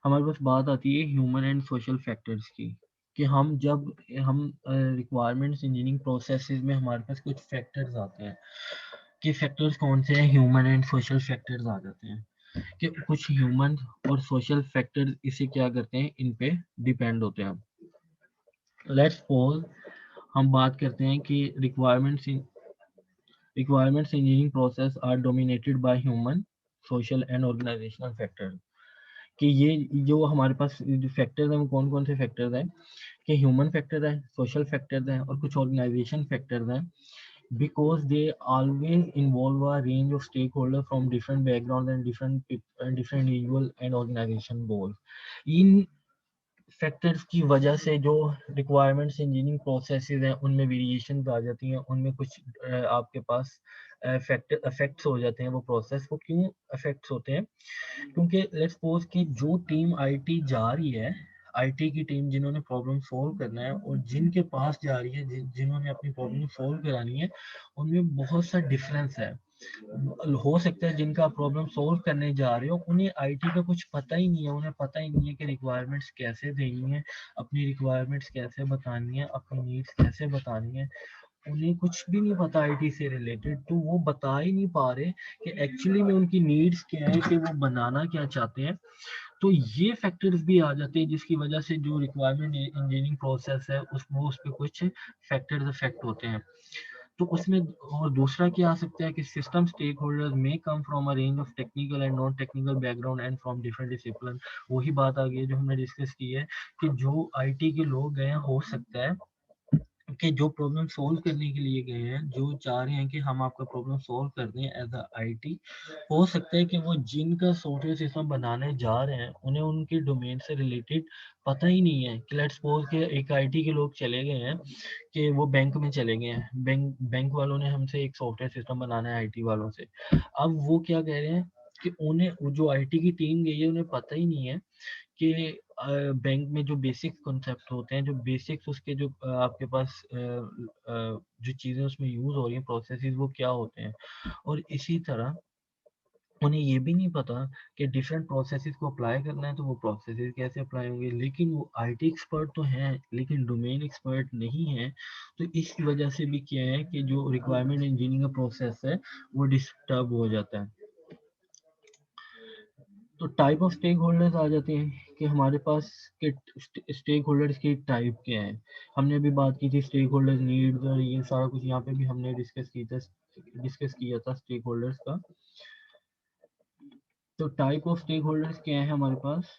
हमारे पास बात आती है ह्यूमन एंड सोशल फैक्टर्स की, कि हम जब हम रिक्वायरमेंट्स इंजीनियरिंग प्रोसेसेस में हमारे पास कुछ फैक्टर्स आते हैं, कि फैक्टर्स कौन से हैं, ह्यूमन एंड सोशल फैक्टर्स आ जाते हैं, कि कुछ ह्यूमन और सोशल फैक्टर्स इसे क्या करते हैं, इन पे डिपेंड होते हैं। लेट्स सपोज हम बात करते हैं कि requirements engineering process are dominated by human, social and organizational factors। कि ये जो हमारे पास जो फैक्टर्स हैं वो कौन कौन से फैक्टर्स हैं, कि ह्यूमन फैक्टर है, सोशल फैक्टर्स हैं और कुछ ऑर्गेनाइजेशन फैक्टर्स हैं। because they always involve a range of stakeholders from different backgrounds and different individual and organization goals। In factors की वजह से जो रिक्वायरमेंट्स इंजीनियरिंग प्रोसेसेस हैं उनमें वेरिएशन आ जाती हैं, उनमें कुछ आपके पास फैक्टर अफेक्ट्स हो जाते हैं। वो प्रोसेस वो क्यों अफेक्ट्स होते हैं, क्योंकि लेट्स सपोज कि जो टीम आईटी जा रही है, आईटी की टीम जिन्होंने प्रॉब्लम सॉल्व करना है और जिनके पास जा रही है, जिन्होंने अपनी प्रॉब्लम सॉल्व करानी है, उनमें बहुत सा डिफरेंस है। हो सकता है जिनका प्रॉब्लम सॉल्व करने जा रहे हो उन्हें आईटी का कुछ पता ही नहीं है, उन्हें पता ही नहीं है कि रिक्वायरमेंट्स कैसे देनी है, अपनी रिक्वायरमेंट्स कैसे बतानी है, अपनी नीड्स कैसे बतानी है, उन्हें कुछ भी नहीं पता आईटी से रिलेटेड। तो वो बता ही नहीं पा रहे कि एक्चुअली में उनकी नीड्स क्या है, कि वो बनाना क्या चाहते हैं। तो ये फैक्टर्स भी आ जाते हैं जिसकी वजह से जो रिक्वायरमेंट इंजीनियरिंग प्रोसेस है उस पर कुछ फैक्टर्स इफेक्ट होते हैं। तो उसमें और दूसरा क्या आ सकता है कि सिस्टम स्टेक होल्डर्स में come from a range of technical and non technical background and from different discipline. वही बात आ गई है जो हमने डिस्कस की है कि जो आईटी के लोग गए हैं, हो सकता है कि जो प्रॉब्लम सोल्व करने के लिए गए हैं, जो चाह रहे हैं कि हम आपका प्रॉब्लम सोल्व कर दें एज अ आईटी, हो सकता है कि वो जिनका सॉफ्टवेयर सिस्टम बनाने जा रहे हैं उन्हें उनके डोमेन से रिलेटेड पता ही नहीं है। कि लेट्स सपोज कि एक आईटी के लोग चले गए हैं, कि वो बैंक में चले गए हैं, बैंक वालों ने हमसे एक सॉफ्टवेयर सिस्टम बनाना है आईटी वालों से। अब वो क्या कह रहे हैं कि उन्हें जो आईटी की टीम गई है उन्हें पता ही नहीं है कि बैंक में जो बेसिक कॉन्सेप्ट होते हैं, जो बेसिक्स उसके जो आपके पास जो चीज़ें उसमें यूज़ हो रही हैं, प्रोसेसेस, वो क्या होते हैं। और इसी तरह उन्हें ये भी नहीं पता कि डिफरेंट प्रोसेसेस को अप्लाई करना है तो वो प्रोसेसेस कैसे अप्लाई होंगे। लेकिन वो आईटी एक्सपर्ट तो हैं लेकिन डोमेन एक्सपर्ट नहीं है। तो इस वजह से भी क्या है कि जो रिक्वायरमेंट इंजीनियरिंग का प्रोसेस है वो डिस्टर्ब हो जाता है। तो टाइप ऑफ स्टेक होल्डर्स आ जाते हैं कि हमारे पास के स्टेक होल्डर्स की टाइप क्या है। हमने अभी बात की थी स्टेक होल्डर्स नीड्स और ये सारा कुछ यहाँ पे भी हमने डिस्कस किया था स्टेक होल्डर्स का। तो टाइप ऑफ स्टेक होल्डर्स क्या है हमारे पास,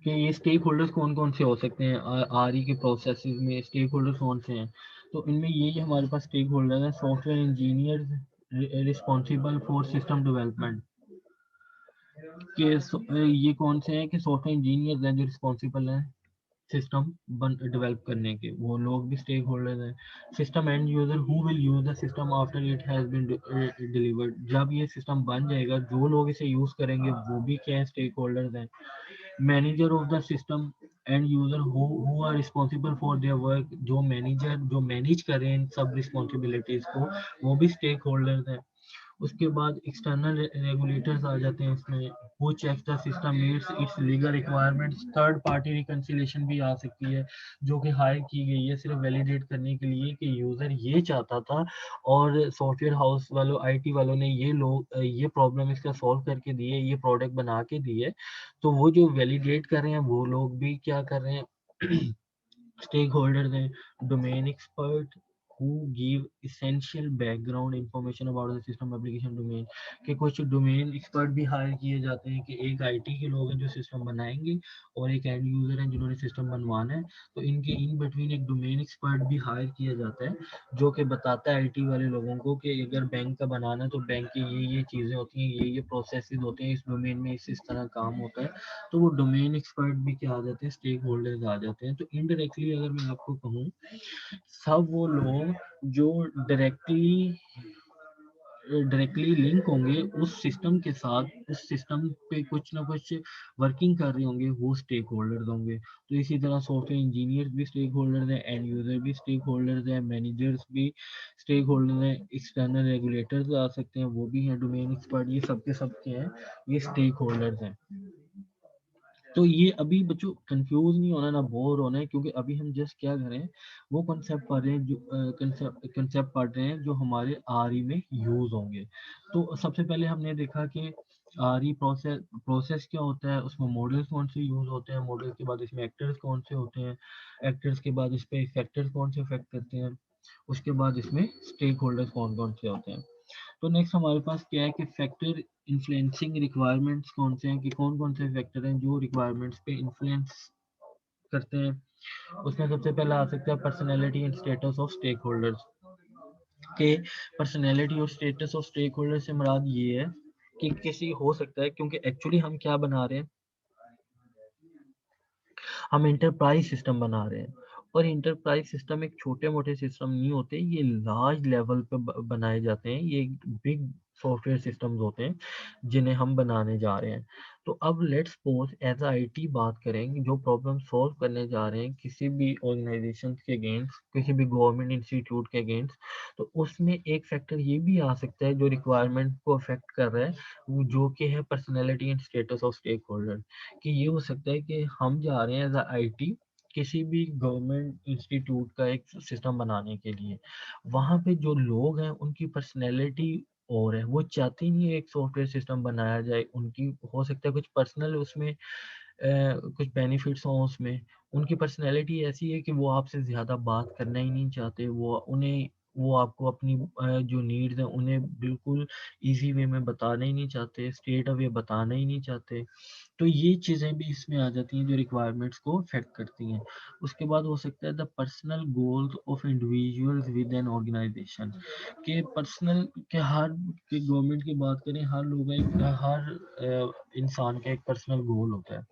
कि ये स्टेक होल्डर्स कौन कौन से हो सकते हैं आर ई के प्रोसेस में स्टेक होल्डर्स कौन से हैं। तो इनमें ये हमारे पास स्टेक होल्डर है software engineer responsible for system development के ये कौन से हैं कि सॉफ्टवेयर इंजीनियर हैं जो रिस्पॉन्सिबल हैं सिस्टम बन डेवलप करने के, वो लोग भी स्टेक होल्डर्स हैं। System and user who will use the system after it has been delivered, जब ये सिस्टम बन जाएगा जो लोग इसे यूज करेंगे वो भी क्या है स्टेक होल्डर्स हैं। Manager of the system and user who are responsible for their work, जो मैनेजर जो मैनेज करें इन सब रिस्पॉन्सिबिलिटीज को वो भी स्टेक होल्डर्स हैं। उसके बाद एक्सटर्नल रेगुलेटर्स आ जाते हैं इसमें, वो check the system meets its legal requirements. Third party reconciliation भी आ सकती है जो कि हायर की गई है सिर्फ वैलिडेट करने के लिए कि यूजर ये चाहता था और सॉफ्टवेयर हाउस वालों आईटी वालों ने ये प्रॉब्लम इसका सॉल्व करके दी है, ये प्रोडक्ट बना के दी है। तो वो जो वैलिडेट कर रहे हैं वो लोग भी क्या कर रहे हैं स्टेक होल्डर्स हैं। Domain expert who give essential background information about the system application domain, के कुछ डोमेन एक्सपर्ट भी हायर किए जाते हैं कि एक आईटी के लोग हैं जो सिस्टम बनाएंगे और एक एंड यूजर हैं जिन्होंने सिस्टम बनवाना है। तो इनके इन बिटवीन एक डोमेन एक्सपर्ट भी हायर किया जाता है जो कि बताता है आईटी वाले लोगों को कि अगर बैंक का बनाना है तो बैंक की ये चीज़ें होती हैं, ये प्रोसेसेस होते हैं, इस डोमेन में इस तरह काम होता है। तो वो डोमेन एक्सपर्ट भी क्या आ जाते हैं स्टेक होल्डर्स आ जाते हैं। तो इनडायरेक्टली अगर मैं आपको कहूँ सब वो लोग जो डायरेक्टली डायरेक्टली लिंक होंगे उस सिस्टम के साथ, उस सिस्टम पे कुछ ना कुछ वर्किंग कर रहे होंगे, वो स्टेक होल्डर्स होंगे। तो इसी तरह सॉफ्टवेयर इंजीनियर्स भी स्टेक होल्डर्स हैं, एंड यूजर भी स्टेक होल्डर्स हैं, मैनेजर्स भी स्टेक होल्डर्स हैं, एक्सटर्नल रेगुलेटर्स आ सकते हैं वो भी हैं, डोमेन एक्सपर्ट, ये सब के हैं, ये स्टेक होल्डर्स हैं। तो ये अभी बच्चों कंफ्यूज नहीं होना ना बोर होना है, क्योंकि अभी हम जस्ट क्या कर रहे हैं वो कंसेप्ट पढ़ रहे हैं जो कंसेप्ट पढ़ रहे हैं जो हमारे आर ई में यूज होंगे। तो सबसे पहले हमने देखा कि आर ई प्रोसेस क्या होता है, उसमें मॉडल्स कौन से यूज होते हैं, मॉडल्स के बाद इसमें एक्टर्स कौन से होते हैं, एक्टर्स के बाद इस पे फैक्टर्स कौन से इफेक्ट करते हैं, उसके बाद इसमें स्टेक होल्डर्स कौन कौन से होते हैं। तो नेक्स्ट हमारे पास क्या है कि फैक्टर इन्फ्लुएंसिंग रिक्वायरमेंट्स कौन से हैं, कि कौन कौन से फैक्टर हैं जो रिक्वायरमेंट्स पे इन्फ्लुएंस करते हैं। उसमें सबसे पहला आ सकता है personality and status of stakeholders, के पर्सनैलिटी और स्टेटस ऑफ स्टेक होल्डर से मुराद ये है कि किसी हो सकता है, क्योंकि एक्चुअली हम क्या बना रहे हैं, हम इंटरप्राइज सिस्टम बना रहे हैं और इंटरप्राइज सिस्टम एक छोटे मोटे सिस्टम नहीं होते, ये लार्ज लेवल पे बनाए जाते हैं, ये बिग सॉफ्टवेयर सिस्टम्स होते हैं जिन्हें हम बनाने जा रहे हैं। तो अब लेट्स सपोज एज आईटी बात करें, जो प्रॉब्लम सॉल्व करने जा रहे हैं किसी भी ऑर्गेनाइजेशन के अगेंस्ट, किसी भी गवर्नमेंट इंस्टीट्यूट के अगेंस्ट, तो उसमें एक फैक्टर ये भी आ सकता है जो रिक्वायरमेंट को अफेक्ट कर रहा है, जो कि है personality and status of stakeholder. कि ये हो सकता है कि हम जा रहे हैं एज आईटी किसी भी गवर्नमेंट इंस्टीट्यूट का एक सिस्टम बनाने के लिए, वहाँ पे जो लोग हैं उनकी पर्सनैलिटी और है, वो चाहती नहीं है एक सॉफ्टवेयर सिस्टम बनाया जाए, उनकी हो सकता है कुछ पर्सनल उसमें कुछ बेनिफिट्स हों उसमें, उनकी पर्सनैलिटी ऐसी है कि वो आपसे ज़्यादा बात करना ही नहीं चाहते, वो आपको अपनी जो नीड्स हैं उन्हें बिल्कुल ईजी वे में बताना ही नहीं चाहते, स्ट्रेट अवे बताना ही नहीं चाहते। तो ये चीज़ें भी इसमें आ जाती हैं जो रिक्वायरमेंट्स को अफेक्ट करती हैं। उसके बाद हो सकता है the personal goals of individuals with an organisation, के पर्सनल के हर के गवर्नमेंट की बात करें, हर लोग हर इंसान का एक पर्सनल गोल होता है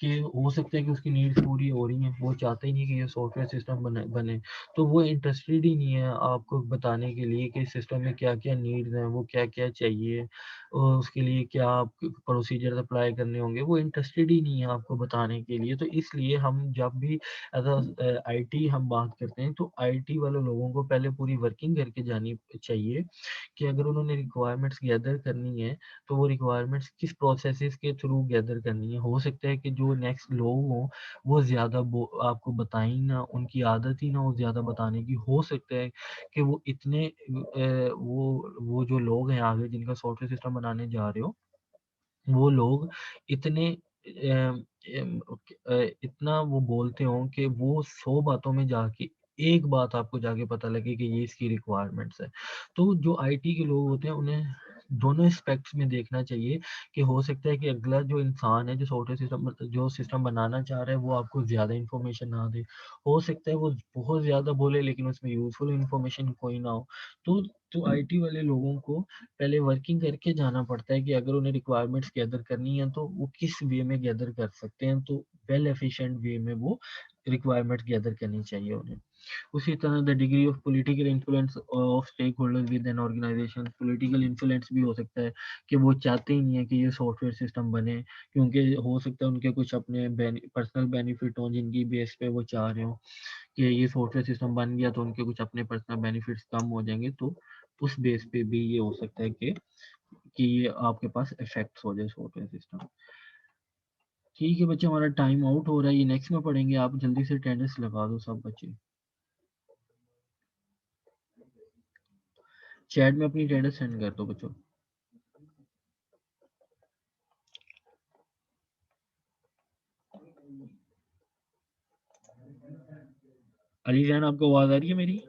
कि हो सकता है कि उसकी नीड्स पूरी हो रही हैं, वो चाहते ही नहीं कि ये सॉफ्टवेयर सिस्टम बने, तो वो इंटरेस्टेड ही नहीं है आपको बताने के लिए कि सिस्टम में क्या क्या नीड्स हैं, वो क्या क्या चाहिए और उसके लिए क्या आप प्रोसीजर अप्लाई करने होंगे, वो इंटरेस्टेड ही नहीं है आपको बताने के लिए। तो इसलिए हम जब भी एज आईटी हम बात करते हैं तो आईटी वाले लोगों को पहले पूरी वर्किंग करके जानी चाहिए कि अगर उन्होंने रिक्वायरमेंट्स गैदर करनी है तो वो रिक्वायरमेंट्स किस प्रोसेसेस के थ्रू गैदर करनी है। हो सकता है कि जो नेक्स्ट लोग हों वो ज़्यादा आपको बताएं ना, उनकी आदत ही ना हो ज़्यादा बताने की। हो सकता है कि वो इतने वो जो लोग हैं आगे जिनका सॉफ्टवेयर सिस्टम बनाने जा रहे हो, वो लोग इतने इतना वो बोलते हो कि वो 100 बातों में जाके एक बात आपको जाके पता लगे कि ये इसकी रिक्वायरमेंट्स है। तो जो आईटी के लोग होते हैं उन्हें दोनों एस्पेक्ट्स में देखना चाहिए कि हो सकता है कि अगला जो इंसान है जो सॉफ्टवेयर सिस्टम जो सिस्टम बनाना चाह रहा है वो आपको ज़्यादा इन्फॉर्मेशन ना दे। हो सकता है वो बहुत ज़्यादा बोले लेकिन उसमें यूज़फुल इन्फॉर्मेशन कोई ना हो। तो आईटी वाले लोगों को पहले वर्किंग करके जाना पड़ता है कि अगर उन्हें रिक्वायरमेंट्स गैदर करनी है तो वो किस वे में गैदर कर सकते हैं, तो वेल एफिशिएंट वे में वो रिक्वायरमेंट गैदर करनी चाहिए उन्हें। उसी तरह the degree of political influence of stakeholders with an organisation, political influence भी हो सकता है कि वो चाहते ही नहीं है कि ये सॉफ्टवेयर सिस्टम बने, क्योंकि हो सकता है उनके कुछ अपने पर्सनल बेनिफिट हों जिनकी बेस पे वो चाह रहे हो कि ये सॉफ्टवेयर सिस्टम बन गया तो उनके कुछ अपने पर्सनल बेनिफिट्स कम हो जाएंगे, तो उस बेस पे भी ये हो सकता है कि ये आपके पास इफेक्ट्स हो जाए सॉफ्टवेयर सिस्टम। ठीक है बच्चे, हमारा टाइम आउट हो रहा है, ये नेक्स्ट में पढ़ेंगे। आप जल्दी से अटेंडेंस लगा दो सब बच्चे, चैट में अपनी अटेंडेंस सेंड कर दो बच्चों। अली जैन, आपको आवाज आ रही है मेरी?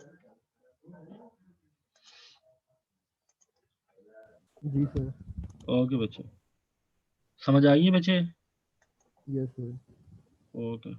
जी सर। ओके बच्चे, समझ आई है बच्चे? Yes sir. ओके।